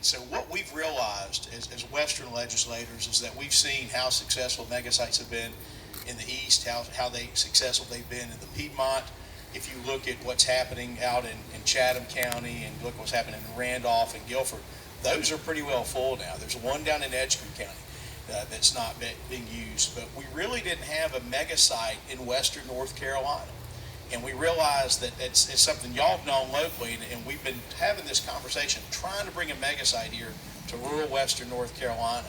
so what we've realized as Western legislators is that we've seen how successful megasites have been in the East, how successful they've been in the Piedmont. If you look at what's happening out in Chatham County and look what's happening in Randolph and Guilford, those are pretty well full now. There's one down in Edgecombe County that's not being used, but we really didn't have a megasite in Western North Carolina. And we realized that it's something y'all have known locally, and we've been having this conversation, trying to bring a megasite here to rural Western North Carolina.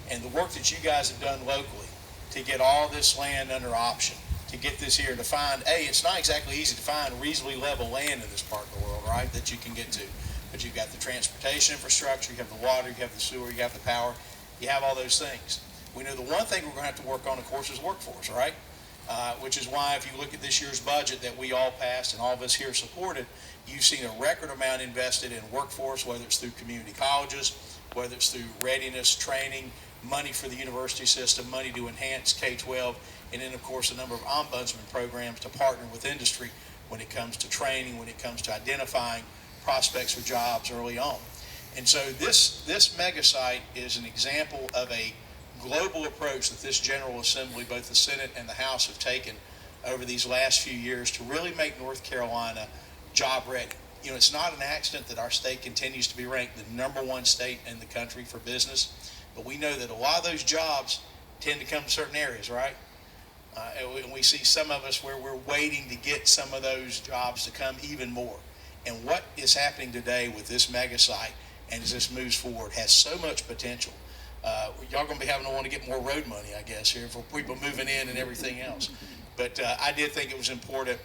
And the work that you guys have done locally to get all this land under option, to get this here, to find, it's not exactly easy to find reasonably level land in this part of the world, right, that you can get to. But you've got the transportation infrastructure, you have the water, you have the sewer, you have the power, you have all those things. We know the one thing we're going to have to work on, of course, is workforce, right? Which is why if you look at this year's budget that we all passed and all of us here supported, you've seen a record amount invested in workforce, whether it's through community colleges, whether it's through readiness training, money for the university system, money to enhance K-12, and then of course a number of ombudsman programs to partner with industry when it comes to training, when it comes to identifying prospects for jobs early on. And so this megasite is an example of a global approach that this General Assembly, both the Senate and the House, have taken over these last few years to really make North Carolina job ready. You know, it's not an accident that our state continues to be ranked the #1 state in the country for business, but we know that a lot of those jobs tend to come to certain areas, right? And we see some of us where we're waiting to get some of those jobs to come even more. And what is happening today with this megasite, and as this moves forward, has so much potential. Y'all going to be having to want to get more road money, I guess, here for people moving in and everything else. But I did think it was important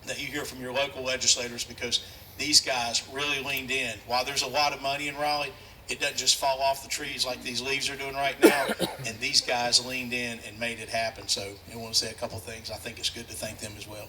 that you hear from your local legislators, because these guys really leaned in. While there's a lot of money in Raleigh, it doesn't just fall off the trees like these leaves are doing right now. And these guys leaned in and made it happen. So I want to say a couple things. I think it's good to thank them as well.